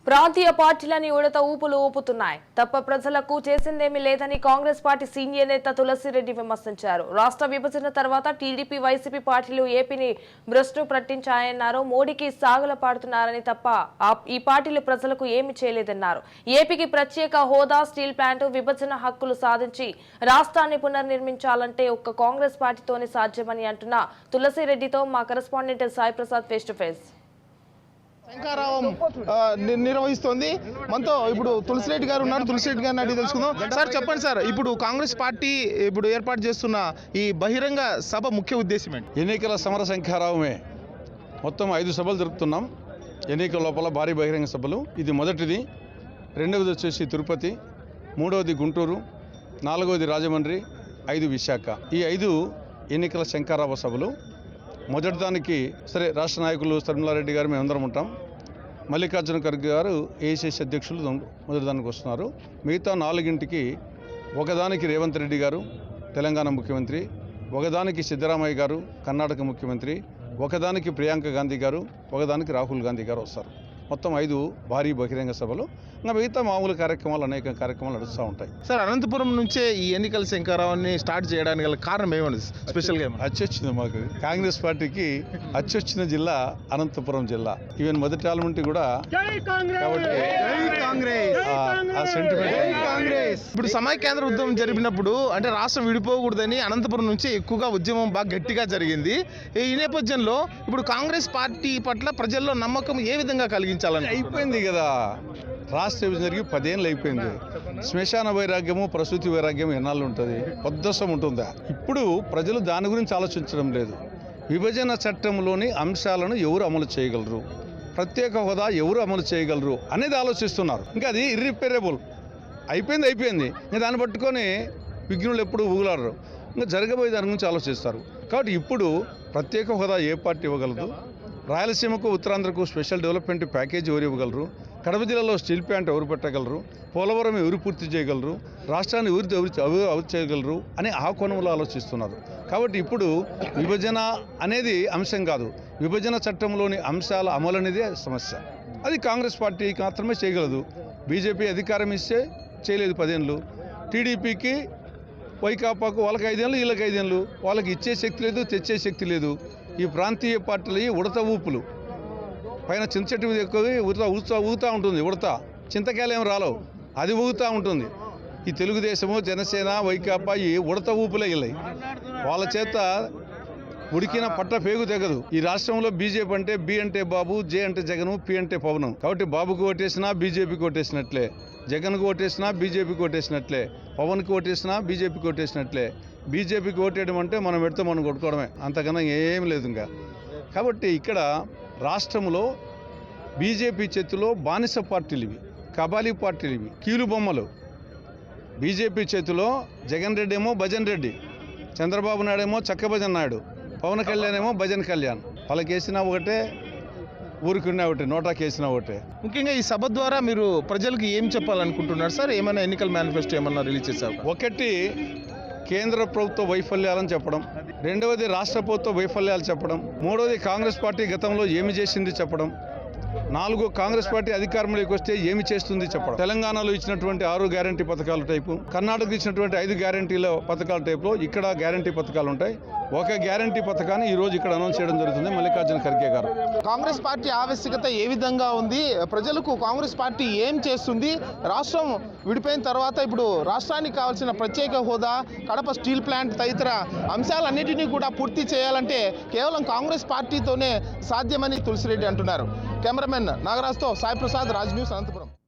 ప్రాంతీయ పార్టీలని ఉడత ఊపులు ఊపుతున్నాయి తప్ప ప్రజలకు చేసిందేమీ లేదని కాంగ్రెస్ పార్టీ సీనియర్ నేత తులసిరెడ్డి విమర్శించారు. రాష్ట్ర విభజన తర్వాత టీడీపీ వైసీపీ పార్టీలు ఏపీని భ్రష్టు పట్టించాయన్నారు. మోడీకి సాగుల పాడుతున్నారని తప్ప ఈ పార్టీలు ప్రజలకు ఏమీ చేయలేదన్నారు. ఏపీకి ప్రత్యేక హోదా, స్టీల్ ప్లాంట్, విభజన హక్కులు సాధించి రాష్ట్రాన్ని పునర్నిర్మించాలంటే ఒక్క కాంగ్రెస్ పార్టీతోనే సాధ్యమని అంటున్న తులసిరెడ్డితో మా correspondent Sai Prasad face to face. శంఖారావం నిర్వహిస్తోంది. మనతో ఇప్పుడు తులసిరెడ్డి గారు ఉన్నారు. తులసిరెడ్డి గారిని అడిగి తెలుసుకుందాం. సార్ చెప్పండి సార్, ఇప్పుడు కాంగ్రెస్ పార్టీ ఇప్పుడు ఏర్పాటు చేస్తున్న ఈ బహిరంగ సభ ముఖ్య ఉద్దేశం ఏంటి? ఎన్నికల సమర శంఖారావమే. మొత్తం 5 సభలు జరుపుతున్నాం. ఎన్నికల లోపల భారీ బహిరంగ సభలు. ఇది మొదటిది. రెండవది వచ్చేసి తిరుపతి, మూడవది గుంటూరు, నాలుగవది రాజమండ్రి, 5 విశాఖ. ఈ 5 ఎన్నికల శంఖారావ సభలు. మొదటి దానికి సరే రాష్ట్ర నాయకులు శర్మిలారెడ్డి గారు మేమందరం ఉంటాం. మల్లికార్జున ఖర్గే గారు ఏఐసిసి అధ్యక్షులు మొదటి దానికి వస్తున్నారు. మిగతా 4ంటికి ఒకదానికి రేవంత్ రెడ్డి గారు తెలంగాణ ముఖ్యమంత్రి, ఒకదానికి సిద్ధరామయ్య గారు కర్ణాటక ముఖ్యమంత్రి, ఒకదానికి ప్రియాంక గాంధీ గారు, ఒకదానికి రాహుల్ గాంధీ గారు వస్తారు. మొత్తం 5 భారీ బహిరంగ సభలు. ఇంకా మిగతా మామూలు కార్యక్రమాలు, అనేక కార్యక్రమాలు నడుస్తూ ఉంటాయి. సార్, అనంతపురం నుంచే ఈ ఎన్నికల శంఖారావాన్ని స్టార్ట్ చేయడానికి గల కారణం ఏమని స్పెషల్గా అచ్చొచ్చింది మాకు. కాంగ్రెస్ పార్టీకి అచ్చొచ్చిన జిల్లా అనంతపురం జిల్లా. ఈవెన్ మొదటి ఆల్మంటి కూడా. కాబట్టి ఆ సెంటిమెంట్. ఇప్పుడు సమైక్యాంధ్ర ఉద్యమం జరిపినప్పుడు అంటే రాష్ట్రం విడిపోకూడదని అనంతపురం నుంచి ఎక్కువగా ఉద్యమం బాగా గట్టిగా జరిగింది. ఈ నేపథ్యంలో ఇప్పుడు కాంగ్రెస్ పార్టీ పట్ల ప్రజల్లో నమ్మకం ఏ విధంగా కలిగించాలని అయిపోయింది కదా. రాష్ట్ర విభజన జరిగి 10 ఏళ్ళు అయిపోయింది. శ్మశాన వైరాగ్యము, ప్రసూతి వైరాగ్యం ఎన్నాళ్ళు ఉంటుంది? పొద్దసం ఉంటుందా? ఇప్పుడు ప్రజలు దాని గురించి ఆలోచించడం లేదు. విభజన చట్టంలోని అంశాలను ఎవరు అమలు చేయగలరు, ప్రత్యేక హోదా ఎవరు అమలు చేయగలరు అనేది ఆలోచిస్తున్నారు. ఇంకా అది ఇర్రిపేరబుల్ అయిపోయింది. ఇంకా దాన్ని పట్టుకొని విఘ్నులు ఎప్పుడు ఊగులాడరు. ఇంకా జరగబోయే దాని గురించి ఆలోచిస్తారు. కాబట్టి ఇప్పుడు ప్రత్యేక హోదా ఏ పార్టీ ఇవ్వగలదు? రాయలసీమకు, ఉత్తరాంధ్రకు స్పెషల్ డెవలప్మెంట్ ప్యాకేజ్ ఎవరు ఇవ్వగలరు? కడప జిల్లాలో స్టీల్ ప్లాంట్ ఎవరు పెట్టగలరు? పోలవరం ఎవరు పూర్తి చేయగలరు? రాష్ట్రాన్ని ఎవరు చేయగలరు అని ఆ కోణంలో ఆలోచిస్తున్నారు. కాబట్టి ఇప్పుడు విభజన అనేది అంశం కాదు, విభజన చట్టంలోని అంశాల అమలు అనేదే సమస్య. అది కాంగ్రెస్ పార్టీకి మాత్రమే చేయగలదు. బీజేపీ అధికారం ఇస్తే చేయలేదు 10 ఏళ్ళు. టీడీపీకి, వైకాపాకు వాళ్ళకి 5 ఏళ్ళు, వీళ్ళకి 5 ఏళ్ళు. వాళ్ళకి ఇచ్చే శక్తి లేదు, తెచ్చే శక్తి లేదు. ఈ ప్రాంతీయ పార్టీలు ఉడత ఊపులు పైన చింత చెట్టు మీద ఎక్కువ ఊగుతూ ఉంటుంది. ఉడత చింతకాయలు ఏమి రాలవు, అది ఊగుతూ ఉంటుంది. ఈ తెలుగుదేశము, జనసేన, వైకాపా ఈ ఉడత ఊపులే వెళ్ళాయి. వాళ్ళ చేత ఉడికిన పట్ట పేగు తెగదు. ఈ రాష్ట్రంలో బీజేపీ అంటే బి అంటే బాబు, జే అంటే జగను, పి అంటే పవనం. కాబట్టి బాబుకు ఓటేసినా బీజేపీకి ఓటేసినట్లే, జగన్కు ఓటేసినా బీజేపీకి ఓటేసినట్లే, పవన్కి ఓటేసినా బీజేపీకి ఓటేసినట్లే. బీజేపీకి ఓటేయడం అంటే మనం పెడితే మనం కొట్టుకోవడమే, అంతకన్నా ఏం లేదు ఇంకా. కాబట్టి ఇక్కడ రాష్ట్రంలో బీజేపీ చేతిలో బానిస పార్టీలు ఇవి, కబాలీ పార్టీలు ఇవి, కీలు బొమ్మలు. బీజేపీ చేతిలో జగన్ రెడ్డి ఏమో భజన్ రెడ్డి, చంద్రబాబు నాయుడు ఏమో చక్క భజన్ నాయుడు, పవన్ కళ్యాణ్ ఏమో భజన్ కళ్యాణ్. వాళ్ళకి వేసినా ఒకటే, ఊరికిన్నా ఒకటే, నోటాకి వేసినా ఒకటే. ముఖ్యంగా ఈ సభ ద్వారా మీరు ప్రజలకు ఏం చెప్పాలనుకుంటున్నారు సార్? ఏమైనా ఎన్నికల మేనిఫెస్టో ఏమన్నా రిలీజ్ చేశారు? ఒకటి, కేంద్ర ప్రభుత్వ వైఫల్యాలని చెప్పడం. రెండవది, రాష్ట్ర ప్రభుత్వ వైఫల్యాలు చెప్పడం. మూడవది, కాంగ్రెస్ పార్టీ గతంలో ఏమి చేసింది చెప్పడం. 4, కాంగ్రెస్ పార్టీ అధికారంలోకి వస్తే ఏమి చేస్తుంది చెప్పడం. తెలంగాణలో ఇచ్చినటువంటి 6 గ్యారంటీ పథకాల టైపు, కర్ణాటక ఇచ్చినటువంటి 5 గ్యారంటీల పథకాల టైపులో ఇక్కడ గ్యారంటీ పథకాలు ఉంటాయి. ఒక గ్యారంటీ పథకాన్ని ఈ రోజు ఇక్కడ అనౌన్స్ చేయడం జరుగుతుంది మల్లికార్జున ఖర్గే గారు. కాంగ్రెస్ పార్టీ ఆవశ్యకత ఏ విధంగా ఉంది? ప్రజలకు కాంగ్రెస్ పార్టీ ఏం చేస్తుంది? రాష్ట్రం విడిపోయిన తర్వాత ఇప్పుడు రాష్ట్రానికి కావాల్సిన ప్రత్యేక హోదా, కడప స్టీల్ ప్లాంట్ తదితర అంశాలన్నింటినీ కూడా పూర్తి చేయాలంటే కేవలం కాంగ్రెస్ పార్టీతోనే సాధ్యమని తులసిరెడ్డి అంటున్నారు. కెమెరామెన్ నాగరాజ్తో సాయి ప్రసాద్, రాజ్ న్యూస్, అనంతపురం.